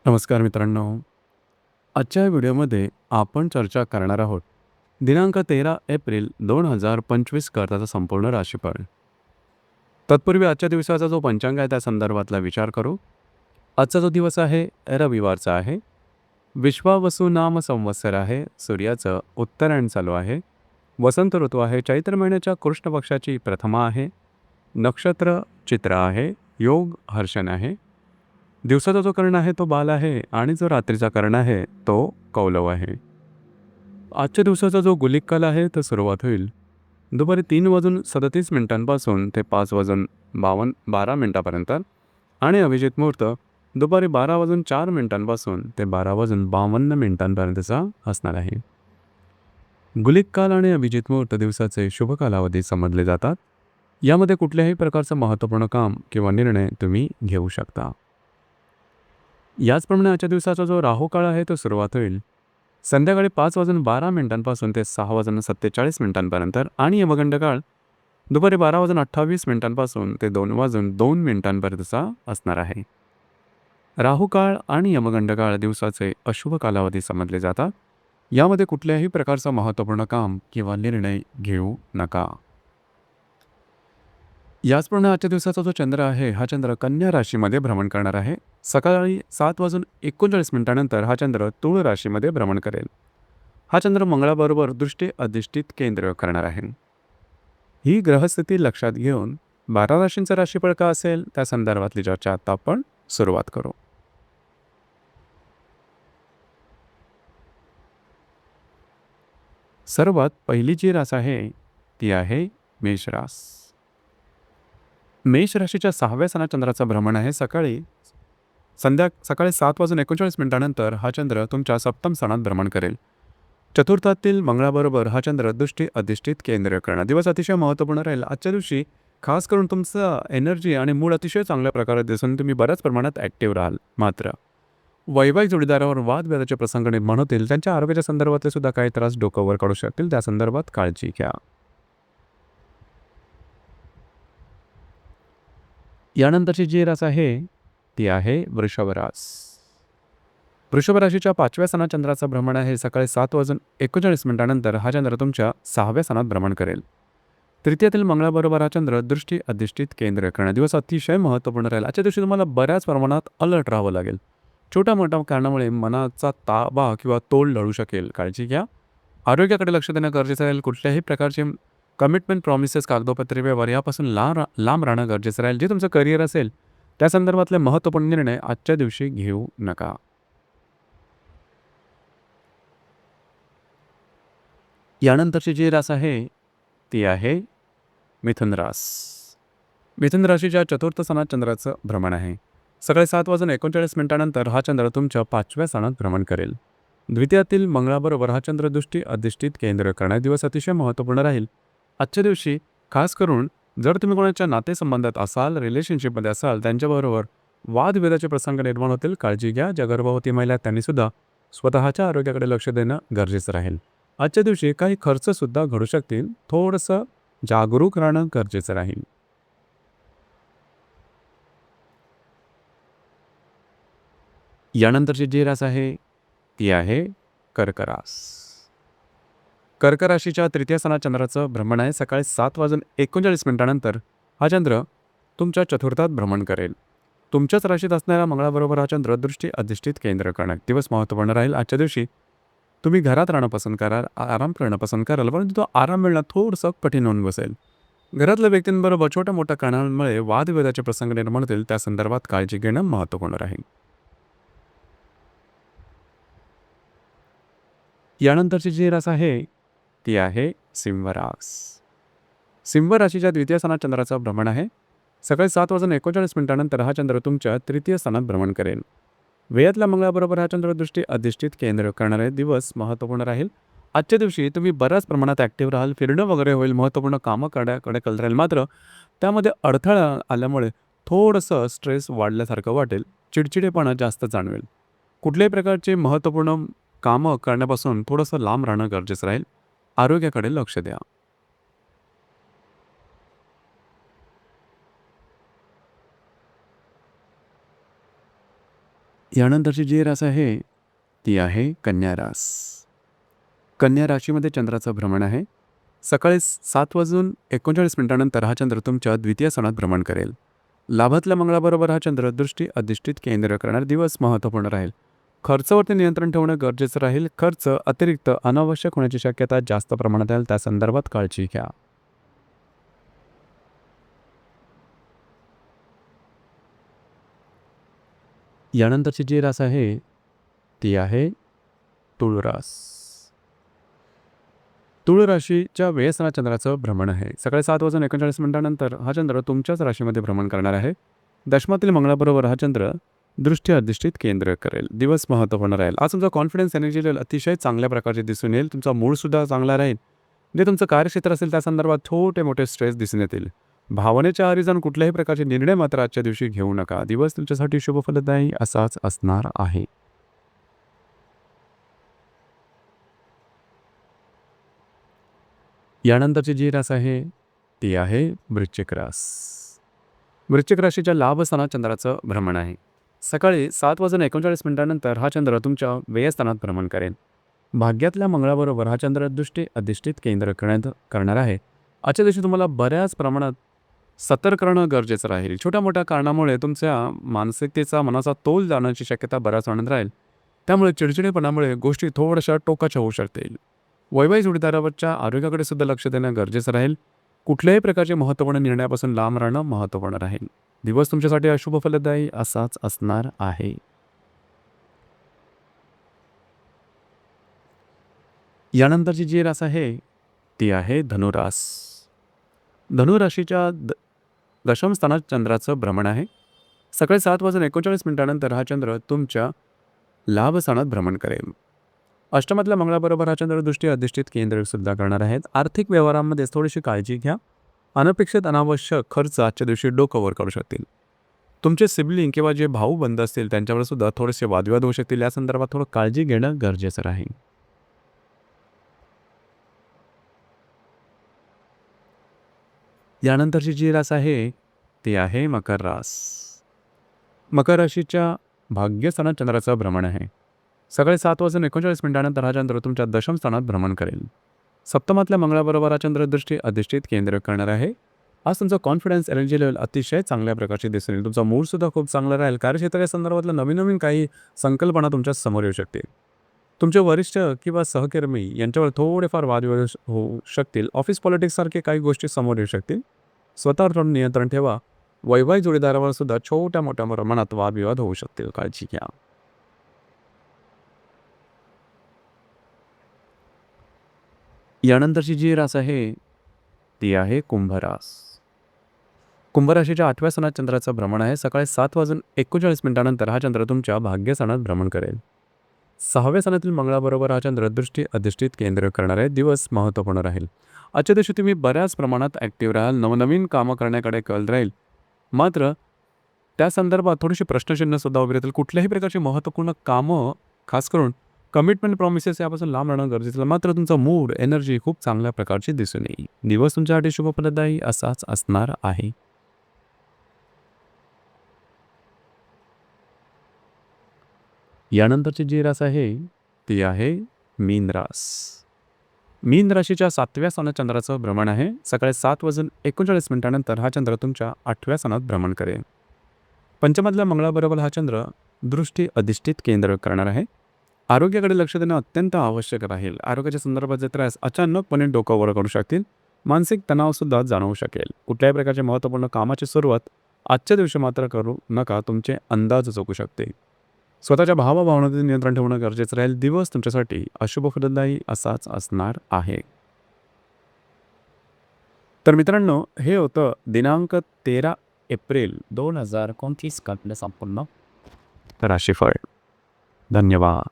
नमस्कार मित्रांनो. आजच्या व्हिडिओमध्ये आपण चर्चा करणार आहोत दिनांक 13 एप्रिल 2025 करताचा संपूर्ण राशीफळ. तत्पूर्वी आजच्या दिवसाचा जो पंचांग आहे त्या संदर्भातला विचार करू. आजचा जो दिवस आहे रविवारचा आहे. विश्वावसु नाम संवत्सर आहे. सूर्याचं उत्तरायण चालू आहे. वसंत ऋतू आहे. चैत्र महिन्याच्या कृष्ण पक्षाची प्रथमा आहे. नक्षत्र चित्र आहे. योग हर्षण आहे. दिवसाचा जो कर्ण आहे तो बाल आहे आणि जो रात्रीचा कर्ण आहे तो कौलव आहे. आजच्या दिवसाचा जो गुलिक काल आहे तो सुरुवात होईल दुपारी 3:37 ते 5:12 आणि अभिजित मुहूर्त दुपारी 12:04 ते 12:52 असणार आहे. गुलिक काल आणि अभिजित मुहूर्त दिवसाचे शुभ कालावधी समजले जातात. यामध्ये कुठल्याही प्रकारचं महत्त्वपूर्ण काम किंवा निर्णय तुम्ही घेऊ शकता. याचप्रमाणे आजच्या दिवसाचा जो राहू काळ आहे तो सुरुवात होईल संध्याकाळी 5:12 ते 6:47 आणि यमगंड काळ दुपारी 12:28 ते 2:02 असणार आहे. राहू काळ आणि यमगंड काळ दिवसाचे अशुभ कालावधी समजले जातात. यामध्ये कुठल्याही प्रकारचं महत्त्वपूर्ण काम किंवा निर्णय घेऊ नका. याचप्रमाणे आजच्या दिवसाचा जो चंद्र आहे हा चंद्र कन्या राशीमध्ये भ्रमण करणार आहे. सकाळी 7:39 हा चंद्र तुळ राशीमध्ये भ्रमण करेल. हा चंद्र मंगळाबरोबर दृष्टी अधिष्ठित केंद्र करणार आहे. ही ग्रहस्थिती लक्षात घेऊन 12 राशींचा राशीफळ का असेल त्या संदर्भातली चर्चा आता आपण सुरुवात करू. सर्वात पहिली जी रास आहे ती आहे मेष रास. मेष राशीच्या 6व्या स्थानात चंद्राचं भ्रमण आहे. सकाळी 7:39 हा चंद्र तुमच्या सप्तम स्थानात भ्रमण करेल. चतुर्थातील मंगळाबरोबर हा चंद्र दृष्टी अधिष्ठित केंद्र करणार. दिवस अतिशय महत्त्वपूर्ण राहील. आजच्या दिवशी खास करून तुमचं एनर्जी आणि मूड अतिशय चांगल्या प्रकारे दिसून तुम्ही बऱ्याच प्रमाणात ॲक्टिव्ह राहाल. मात्र वैवाहिक जोडीदारावर वादविवादाचे प्रसंग निर्माण होतील. त्यांच्या आरोग्याच्या संदर्भातले सुद्धा काही त्रास डोक्यावर काढू शकतील. त्या संदर्भात काळजी घ्या. यानंतरची जी रास आहे ती आहे वृषभ रास. वृषभ राशीच्या 5व्या स्थानात चंद्राचं भ्रमण आहे. सकाळी 7:39 हा चंद्र तुमच्या 6व्या स्थानात भ्रमण करेल. तृतीयातील मंगळाबरोबर हा चंद्र दृष्टी अधिष्ठित केंद्र करणार. दिवस अतिशय महत्त्वपूर्ण राहील. आजच्या दिवशी तुम्हाला बऱ्याच प्रमाणात अलर्ट राहावं लागेल. छोट्या मोठ्या कारणामुळे मनाचा ताबा किंवा तोल ढळू शकेल. काळजी घ्या. आरोग्याकडे लक्ष देणं गरजेचं राहील. कुठल्याही प्रकारचे कमिटमेंट, प्रॉमिसेस, कागदोपत्री व्यवहार यापासून लांब राहणं गरजेचं राहील. जे तुमचं करिअर असेल त्या संदर्भातले महत्त्वपूर्ण निर्णय आजच्या दिवशी घेऊ नका. यानंतरची जी रास आहे ती आहे मिथुन रास. मिथुन राशीच्या चतुर्थ स्थानात चंद्राचं भ्रमण आहे. सकाळी 7:39 हा चंद्र तुमच्या 5व्या स्थानात भ्रमण करेल. द्वितीयातील मंगळाबरोबर हा चंद्र दृष्टी अधिष्ठित केंद्र करणार. दिवस अतिशय महत्त्वपूर्ण राहील. आजच्या दिवशी खास करून जर तुम्ही कोणाच्या नातेसंबंधात असाल, रिलेशनशिपमध्ये असाल, त्यांच्याबरोबर वादविवादाचे प्रसंग निर्माण होतील. काळजी घ्या. ज्या गर्भवती महिला त्यांनीसुद्धा स्वतःच्या आरोग्याकडे लक्ष देणं गरजेचं राहील. आजच्या दिवशी काही खर्चसुद्धा घडू शकतील. थोडंसं जागरूक राहणं गरजेचं राहील. यानंतरची जी रास आहे ती आहे कर्क रास. कर्क राशीच्या तृतीय स्थानात चंद्राचं भ्रमण आहे. सकाळी 7:39 हा चंद्र तुमच्या चतुर्थात भ्रमण करेल. तुमच्याच राशीत असणाऱ्या मंगळाबरोबर हा चंद्र दृष्टी अधिष्ठित केंद्र करणार. दिवस महत्त्वपूर्ण राहील. आजच्या दिवशी तुम्ही घरात राहणं पसंत कराल, आराम करणं पसंत कराल, परंतु तो आराम मिळणं थोडंसं कठीण होऊन बसेल. घरातल्या व्यक्तींबरोबर छोट्या मोठ्या कारणांमुळे वादविवादाचे प्रसंग निर्माण होतील. त्या संदर्भात काळजी घेणं महत्त्वपूर्ण राहील. यानंतरची जी रास आहे ती आहे सिंह रास. सिंह राशीच्या द्वितीय स्थानात चंद्राचं भ्रमण आहे. सकाळी 7:39 हा चंद्र तुमच्या तृतीय स्थानात भ्रमण करेल. वेळातल्या मंगळाबरोबर हा चंद्र दृष्टी अधिष्ठित केंद्र करणारे. दिवस महत्त्वपूर्ण राहील. आजच्या दिवशी तुम्ही बऱ्याच प्रमाणात ॲक्टिव्ह राहाल. फिरणं वगैरे होईल. महत्त्वपूर्ण कामं करण्याकडे कल राहील. मात्र त्यामध्ये अडथळा आल्यामुळे थोडंसं स्ट्रेस वाढल्यासारखं वाटेल. चिडचिडेपणा जास्त जाणवेल. कुठल्याही प्रकारचे महत्त्वपूर्ण कामं करण्यापासून थोडंसं लांब राहणं गरजेचं राहील. आरोग्याकडे लक्ष द्या. यानंतरची जी रास आहे ती आहे कन्या रास. कन्या राशीमध्ये चंद्राचं भ्रमण आहे. सकाळी 7:39 हा चंद्र तुमच्या द्वितीय स्थानात भ्रमण करेल. लाभातल्या मंगळाबरोबर हा चंद्र दृष्टी अधिष्ठित केंद्र करणार दिवस महत्त्वपूर्ण राहील. खर्चावरती नियंत्रण ठेवणं गरजेचं राहील. खर्च अतिरिक्त अनावश्यक होण्याची शक्यता जास्त प्रमाणात आहे, त्या संदर्भात काळजी घ्या. यानंतरची जी रास आहे ती आहे तुळ रास. तुळ राशीच्या वेळेसना चंद्राचं भ्रमण आहे. सकाळी 7:39 हा चंद्र तुमच्याच राशीमध्ये भ्रमण करणार आहे. दशमातील मंगळाबरोबर हा चंद्र दृष्टी अधिष्ठित केंद्र करेल. दिवस महत्त्वपूर्ण राहील. आज तुमचा कॉन्फिडन्स एनर्जी लेवल अतिशय चांगल्या प्रकारचे दिसून येईल. तुमचा मूडसुद्धा चांगला राहील. जे तुमचं कार्यक्षेत्र असेल त्या संदर्भात छोटे मोठे स्ट्रेस दिसून येतील. भावनेच्या आहारी जाऊन कुठल्याही प्रकारचे निर्णय मात्र आजच्या दिवशी घेऊ नका. दिवस तुमच्यासाठी शुभफलदायी असाच असणार आहे. यानंतरची जी रास आहे ती आहे वृश्चिक रास. वृश्चिक राशीच्या लाभस्थानात चंद्राचं भ्रमण आहे. सकाळी 7:39 हा चंद्र तुमच्या व्ययस्थानात भ्रमण करेल. भाग्यातल्या मंगळाबरोबर हा चंद्र दृष्टी अधिष्ठित केंद्र करणार आहे. आजच्या दिवशी तुम्हाला बऱ्याच प्रमाणात सतर्क राहणं गरजेचं राहील. छोट्या मोठ्या कारणामुळे तुमच्या मानसिकतेचा मनाचा तोल जाण्याची शक्यता बऱ्याच प्रमाणात राहील. त्यामुळे चिडचिडेपणामुळे गोष्टी थोड्याशा टोकाच्या होऊ शकतील. वैवाहिक जोडीदारावरच्या आरोग्याकडे सुद्धा लक्ष देणं गरजेचं राहील. कुठल्याही प्रकारचे महत्त्वपूर्ण निर्णयापासून लांब राहणं महत्त्वपूर्ण राहील. दिवस तुमच्यासाठी अशुभ फलदायी असाच असणार आहे. यानंतरची जी रास आहे ती आहे धनुरास. धनुराशीच्या दशम स्थानात चंद्राचं भ्रमण आहे. सकाळी 7:39 हा चंद्र तुमच्या लाभ स्थानात भ्रमण करेल. अष्टमातल्या मंगळाबरोबर हा चंद्र दृष्टी अधिष्ठित केंद्र सुद्धा करणार आहेत. आर्थिक व्यवहारांमध्ये थोडीशी काळजी घ्या. अनपेक्षित अनावश्यक खर्च आजच्या दिवशी डोकं वर करू शकतील. तुमचे सिबलिंग किंवा जे भाऊ बंद असतील त्यांच्यावर सुद्धा थोडेसे वादविवाद होऊ शकतील. या संदर्भात थोडं काळजी घेणं गरजेचं राहील. यानंतरची जी रास आहे ती आहे मकर रास. मकर राशीच्या भाग्यस्थानात चंद्राचं भ्रमण आहे. सकाळी 7:39 हा चंद्र तुमच्या दशम स्थानात भ्रमण करेल. सप्तमातल्या मंगळाबरोबर हा चंद्र दृष्टी अधिष्ठित केंद्र करणार आहे. आज तुमचा कॉन्फिडन्स एनर्जी लेवल अतिशय चांगल्या प्रकारची दिसून येईल. तुमचा मूडसुद्धा खूप चांगला राहील. कार्यक्षेत्राच्या संदर्भातल्या नवीन नवीन काही संकल्पना तुमच्या समोर येऊ शकतील. तुमचे वरिष्ठ किंवा सहकर्मी यांच्यावर थोडेफार वादविवाद होऊ शकतील. ऑफिस पॉलिटिक्ससारखे काही गोष्टी समोर येऊ शकतील. स्वतःवर थोडं नियंत्रण ठेवा. वैवाहिक जोडीदारावर सुद्धा छोट्या मोठ्या प्रमाणात वादविवाद होऊ शकतील. काळजी घ्या. यानंतरची जी रास आहे ती आहे कुंभरास. कुंभराशीच्या 8व्या स्थानात चंद्राचं भ्रमण आहे. सकाळी 7:39 हा चंद्र तुमच्या भाग्यस्थानात भ्रमण करेल. 6व्या स्थानातील मंगळाबरोबर हा चंद्र दृष्टी अधिष्ठित केंद्र करणार आहे. दिवस महत्त्वपूर्ण राहील. आजच्या दिवशी तुम्ही बऱ्याच प्रमाणात ॲक्टिव्ह राहाल. नवनवीन कामं करण्याकडे कल राहील. मात्र त्या संदर्भात थोडीशी प्रश्नचिन्हसुद्धा उभी राहतील. कुठल्याही प्रकारची महत्त्वपूर्ण कामं खास करून कमिटमेंट प्रॉमिसेस यापासून लांब राहणं गरजेचं आहे. मात्र तुमचा मूड एनर्जी खूप चांगल्या प्रकारची दिसून येईल. दिवस तुमच्यासाठी शुभफलदायी असाच असणार आहे. यानंतरची जी रास आहे ती आहे मीन रास. मीन राशीच्या 7व्या स्थानात चंद्राचं भ्रमण आहे. सकाळी 7:39 हा चंद्र तुमच्या 8व्या स्थानात भ्रमण करेल. पंचमातल्या मंगळाबरोबर हा चंद्र दृष्टी अधिष्ठित केंद्र करणार आहे. आरोग्याकडे लक्ष देणं अत्यंत आवश्यक राहील. आरोग्याच्या संदर्भाचे त्रास अचानकपणे डोकं वर करू शकतील. मानसिक तणावसुद्धा जाणवू शकेल. कुठल्याही प्रकारच्या महत्त्वपूर्ण कामाची सुरुवात आजच्या दिवशी मात्र करू नका. तुमचे अंदाज चुकू शकते. स्वतःच्या भावभावनांवर नियंत्रण ठेवणं गरजेचं राहील. दिवस तुमच्यासाठी अशुभ फलदायी असाच असणार आहे. तर मित्रांनो, हे होतं दिनांक 13 एप्रिल 2029 संपूर्ण राशीफळ. धन्यवाद.